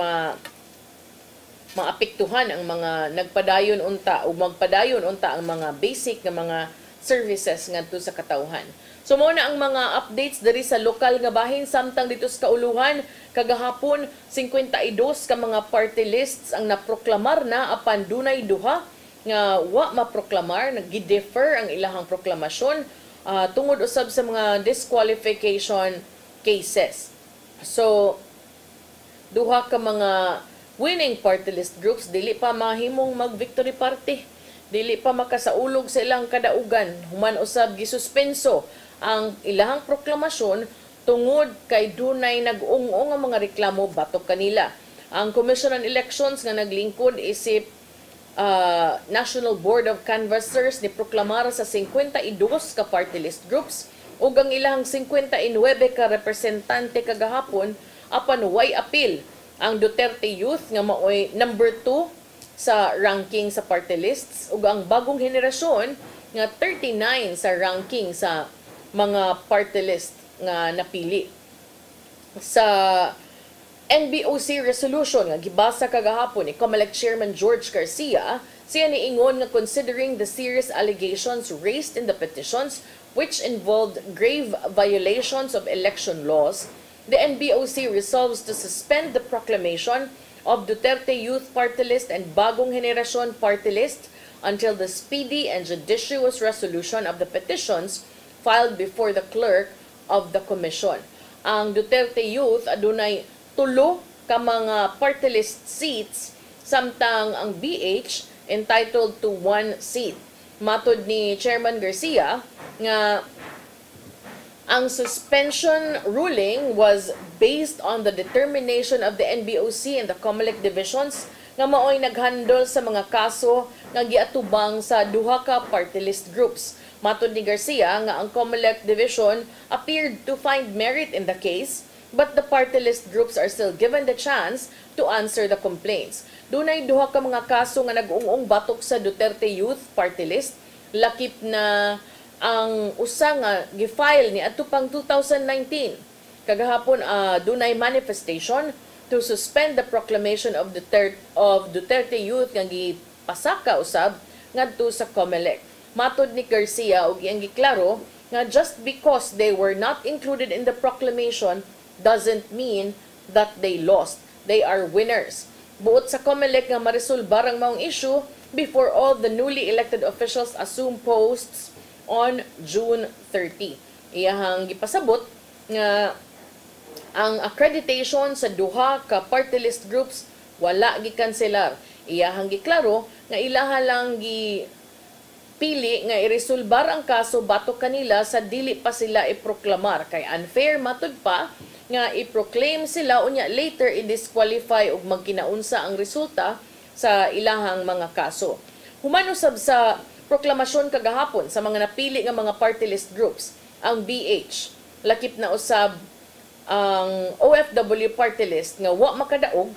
maapektuhan ang mga nagpadayon unta o magpadayon unta ang mga basic nga mga services ngadto sa katawhan. So mao na ang mga updates diri sa lokal nga bahin samtang dito sa kauluhan kagahapon 52 ka mga party lists ang naproklamar na apan dunay duha nga wa maproklamar naggi-defer ang ilahang proklamasyon tungod usab sa mga disqualification cases. So duha ka mga winning party list groups dili pa mahimong mag-victory party, dili pa makasaulog sa ilang kadaugan, human usab gisuspenso ang ilahang proklamasyon tungod kay dunay nag-ung-ung ang mga reklamo batok kanila. Ang Commission on Elections nga naglingkod isip National Board of Canvassers ni proklamar sa 52 ka party list groups ug ang ilahang 59 ka representante kagahapon apan way appeal ang Duterte Youth nga maoy number 2 sa ranking sa party lists ug ang bagong henerasyon nga 39 sa ranking sa mga party list nga napili. Sa NBOC resolution nga gibasa kagahapon ni COMELEC Chairman George Garcia, siya niingon nga considering the serious allegations raised in the petitions which involved grave violations of election laws, the NBOC resolves to suspend the proclamation of Duterte Youth Party List and Bagong Henerasyon Party List until the speedy and judicious resolution of the petitions filed before the clerk of the commission. Ang Duterte Youth adunay 3 ka mga party list seats samtang ang BH entitled to 1 seat. Matud ni Chairman Garcia nga ang suspension ruling was based on the determination of the NBOC and the COMELEC divisions nga maoy naghandle sa mga kaso nga giatubang sa duha ka party list groups. Matud ni Garcia nga ang COMELEC division appeared to find merit in the case, but the party list groups are still given the chance to answer the complaints. Dunay duha ka mga kaso nga nag-ung-ung batok sa Duterte Youth Party List, lakip na ang usa nga gifile ni adto pang 2019. Kagahapon dunay manifestation to suspend the proclamation of Duterte Youth nga gipasaka usab ngadto sa COMELEC. Matud ni Garcia og iyang giklaro nga just because they were not included in the proclamation doesn't mean that they lost. They are winners. Buot sa COMELEC nga maresolbar ang maong issue before all the newly elected officials assume posts on June 30. Iyahang gipasabot nga ang accreditation sa duha ka party list groups wala gikanselar. Iyahang giklaro nga ilaha lang pili nga iresolbar ang kaso batok kanila sa dili pa sila iproklamar kay unfair matud pa nga i-proclaim sila unya later i-disqualify ug magkinaunsa ang resulta sa ilahang mga kaso. Human usab sa proklamasyon kagahapon sa mga napili nga mga party list groups ang BH lakip na usab ang OFW party list nga wa makadaog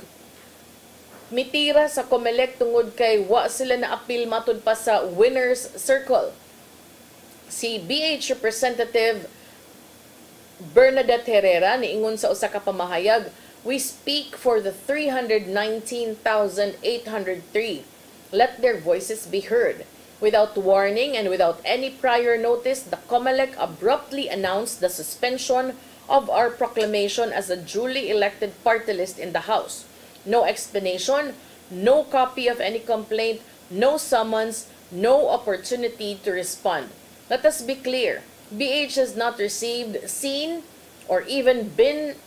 mitira sa COMELEC tungod kay wa sila na-appeal matud pa sa winner's circle. Si BH Representative Bernadette Herrera niingon sa usa ka pamahayag, "We speak for the 319,803. Let their voices be heard." Without warning and without any prior notice, the COMELEC abruptly announced the suspension of our proclamation as a duly elected party list in the House. No explanation, no copy of any complaint, no summons, no opportunity to respond. Let us be clear. BH has not received, seen, or even been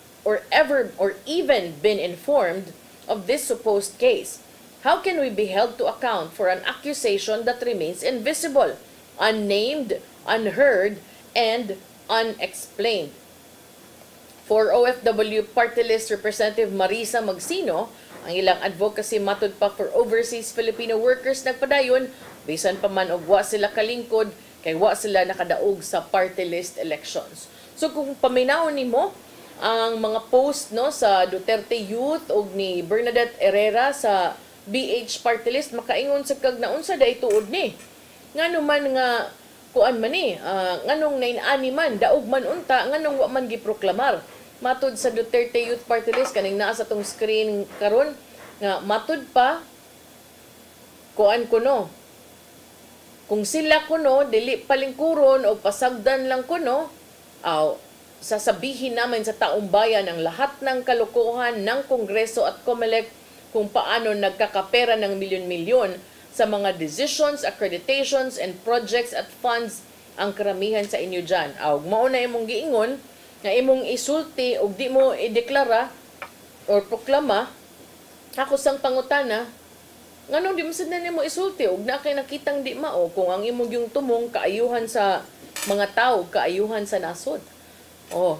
informed of this supposed case. How can we be held to account for an accusation that remains invisible, unnamed, unheard, and unexplained? For OFW Party List Representative Marisa Magsino, ang ilang advocacy matud pa for overseas Filipino workers nagpadayon, bisan pa man og wa sila kalingkod, kay wa sila nakadaog sa party list elections. So kung paminawon nimo ang mga post no sa Duterte Youth og ni Bernadette Herrera sa BH party list, makaingon sa kag naunsa day tuod ni. Ngano man nga kuan man ni, nganong 9 man daog man unta, nganong wa man giproklamar. Matud sa Duterte Youth Party List, kaning naa sa tong screen karon nga matud pa kuan kuno. Kung sila kuno dili palingkuron o pasagdan lang kuno, sasabihin namin sa taong bayan ang lahat ng kalokohan ng Kongreso at COMELEC kung paano nagkakapera ng milyon-milyon sa mga decisions, accreditations, and projects at funds ang karamihan sa inyo dyan. Mao na imong giingon na imong isulti o di mo ideklara or proklama, ako sang pangutana, nganong di mo sad na mo isulti og na kay nakitang di mao kung ang imong yung tumong kaayuhan sa mga tao, kaayuhan sa nasod.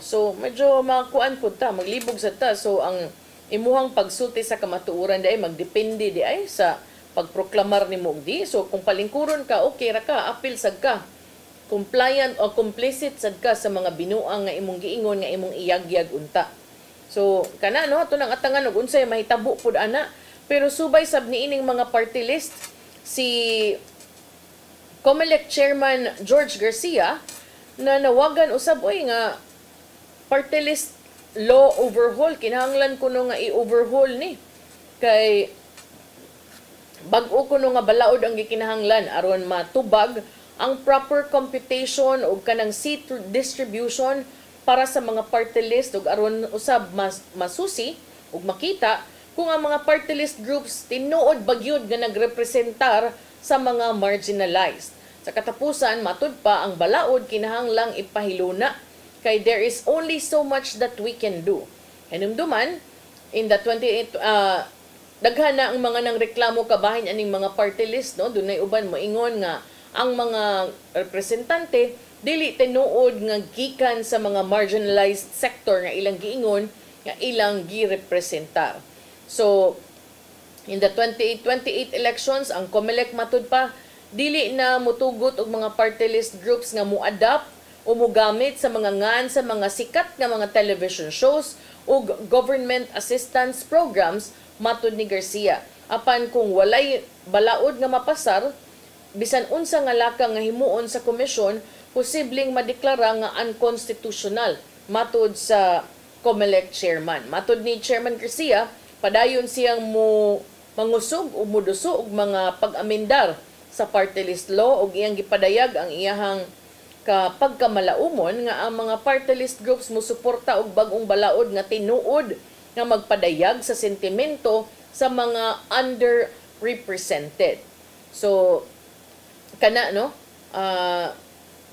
So medyo makuan pud ta, maglibog sa ta. So ang imuhang pagsulti sa kamatuoran day magdepende di ay sa pagproklamar nimo og di. So kung palingkuron ka, okay ra ka, appeal sad ka. Compliant o complicit sad ka sa mga binuang nga imong giingon nga imong iyagyag unta. So kana no ato nang atangan og unsay mahitabo pud ana, pero subay sab niining mga party list si COMELEC Chairman George Garcia na nawagan usab nga party list law overhaul, kinahanglan kuno nga i-overhaul ni kay bag-o kuno nga balaod ang gikinahanglan aron matubag ang proper computation o kanang seat distribution para sa mga party list ug aron usab masusi ug makita kung ang mga party list groups tinuod bagyod nga nagrepresentar sa mga marginalized. Sa katapusan, matud pa ang balaod kinahanglang ipahiluna kay there is only so much that we can do. Hinumduman, in the 28 daghan na ang mga nang reklamo kabahin aning mga party list no, dunay uban moingon nga ang mga representante dili tinuod nga gikan sa mga marginalized sector nga ilang giingon nga ilang girepresentar. So in the 28 elections ang COMELEC matud pa dili na mutugot og mga party list groups nga mo-adapt o mogamit sa mga ngan sa mga sikat nga mga television shows ug government assistance programs matud ni Garcia. Apan kung walay balaod nga mapasar, bisan unsa nga lakang nga himuon sa komisyon, posibleng madeklara nga unconstitutional matud sa COMELEC chairman. Matud ni Chairman Garcia, padayon siyang mangusog o muduso og mga pag-amendar sa party list law ug iyang gipadayag ang iyahang pagkamalaumon nga ang mga party list groups musuporta og bag-ong balaod nga tinuod nga magpadayag sa sentimento sa mga underrepresented. So kana no,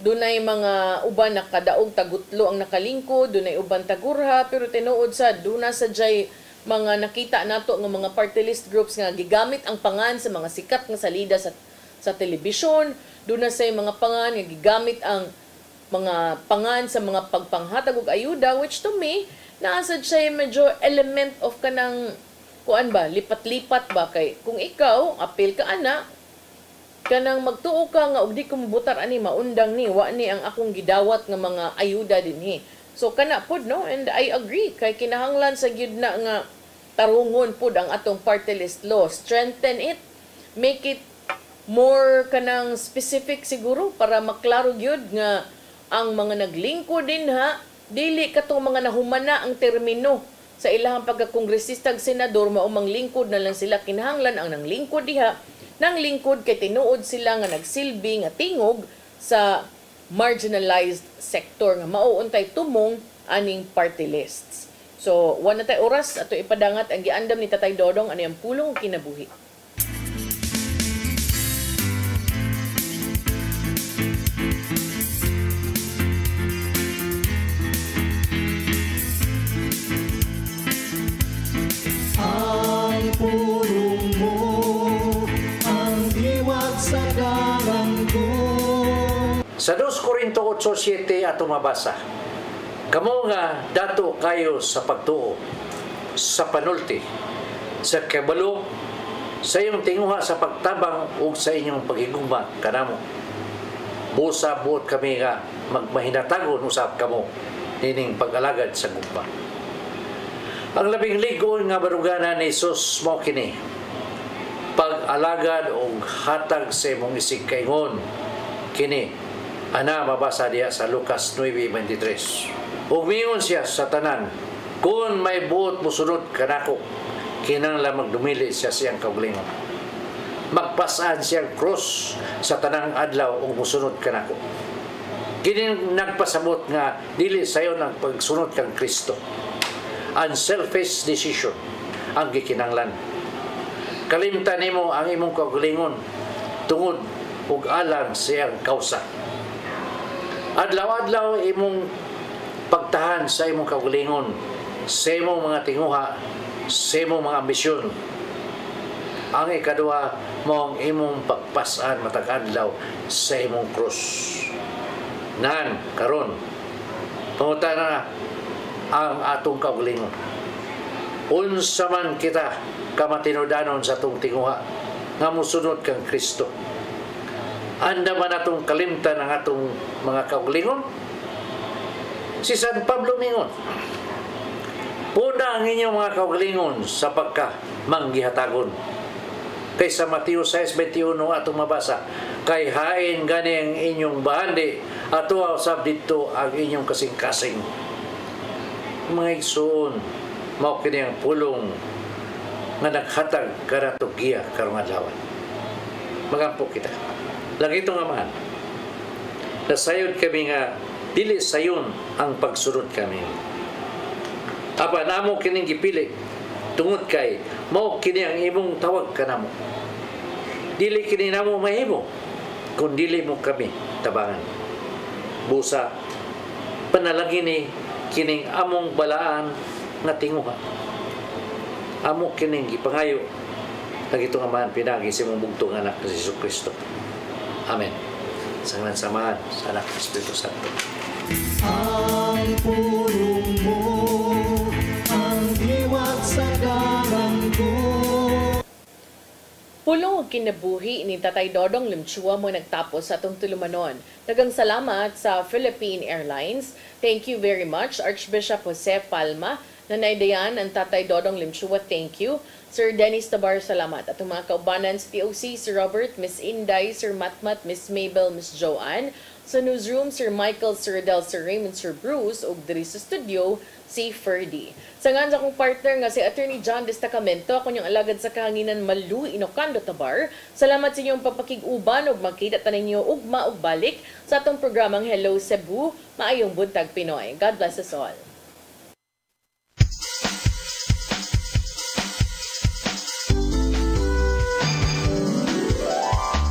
dunay mga uban na kadaog tagutlo ang nakalingkod, dunay uban tagurha, pero tinuod sa duna sa jay mga nakita nato nga mga party list groups nga gigamit ang pangan sa mga sikat nga salida sa telebisyon, doon na say mga pangan nga gigamit ang mga pangan sa mga pagpanghatag og ayuda, which to me naasad siya medyo element of kanang kuan ba, lipat-lipat ba kay kung ikaw apil ka ana kanang magtuo ka nga og di ko mabutar ani maundang ni wa ni ang akong gidawat nga mga ayuda dinhi. So kana pod no, and I agree kay kinahanglan sa gyud na nga tarungon pod ang atong party list law, strengthen it, make it more kanang specific siguro para maklaro gyud nga ang mga naglingkod din ha dili katong mga nahumana ang termino sa ilahang pagkakongresista ug senador mao manglingkod na lang sila. Kinahanglan ang nanglingkod diha nang lingkod kay tinuod sila nga nagsilbi nga tingog sa marginalized sector nga mao untay tumong aning party lists. So wala tay oras ato ipadangat ang giandam ni Tatay Dodong ani ang pulong kinabuhi. Ang pulong mo sa daranggo. Sa 2 Corinto 8:7 ato mabasa. Kamo nga dato kayo sa pagtuo, sa panulti, sa kabalo, sa iyong tinguha sa pagtabang ug sa inyong pagigugma kanamo. Busa buot kami nga magmahinatagon usab kamo nining pag-alagad sa gugma. Ang labing ligon nga baruganan ni Jesus mao kini. Pag-alagad o hatag sa imong isig kaingon kini ana mabasa diya sa Lucas 9:23. Umingon siya sa tanan, kung may buot musunod kanako kinahanglan magdumili siya siyang kaugalingon. Magpasaan siyang cross sa tanang adlaw ug musunod kanako. Kini nagpasabot nga dili sayon ang pagsunod kang Kristo. Unselfish decision ang gikinahanglan. Kalimtan nimo ang imong kaugalingon tungod ug alang siyang kausa. Adlaw-adlaw imong pagtahan sa imong kaugalingon, sa imong mga tinguha, sa imong mga ambisyon. Ang ikaduha mo ang imong pagpasan matag adlaw sa imong krus. Nan karon pangutana ang atong kaugalingon. Unsa man kita kamatinudanon sa atong tinguha nga musunod kang Kristo. Anda man atong kalimtan ang atong mga kaugalingon? Si San Pablo mingon, puna ang inyong mga kaugalingon sa pagka manggihatagon. Kay sa Mateo 6:21 atong mabasa, kay hain gani ang inyong bahandi at usab dito ang inyong kasing-kasing. Mga igsoon, mao kini ang pulong nga naghatag kanato giya karong adlaw. Magampo kita. Lagi itong amahan. Nasayod kami nga dili sayon ang pagsunod kami. Apa namo kining gipili tungod kay mao kini ang imong tawag kanamo. Dili kini namo mahimo kun dili mo kami tabangan. Busa panalangin ni kining among balaan nga tinguha. Amo kining gipangayo nagitong amahan pinagi sa imong bugtong anak ni Jesucristo. Amen. Sa ngalan samahan sa anak ng Espiritu Santo. Ang pulong mo ang diwat sa daranggo. Pulong og kinabuhi ni Tatay Dodong Limchua mo nagtapos sa atong tulumanon. Daghang salamat sa Philippine Airlines. Thank you very much Archbishop Jose Palma. Nanay Dayan ang Tatay Dodong Limchua, thank you. Sir Dennis Tabar, salamat. At mga kaubanan sa TOC, Sir Robert, Miss Inday, Sir Matmat, Miss Mabel, Miss Joanne. Sa newsroom, Sir Michael, Sir Del, Sir Raymond, Sir Bruce, ug diri sa studio, si Ferdy. Sa nga sa akong partner nga si Attorney John Destacamento, ako niyong alagad sa kahanginan Malu, Inocando, Tabar. Salamat sa inyong papakig-uban ug magkita tanan niyo ugma ug balik sa atong programang Hello Cebu, maayong buntag Pinoy. God bless us all.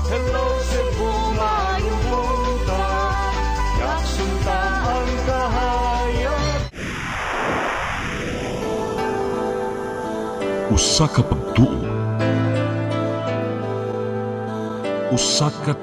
Hello Cebu, maayong buntag, yaksunta ang kahayag. usa ka pagtuo, usa ka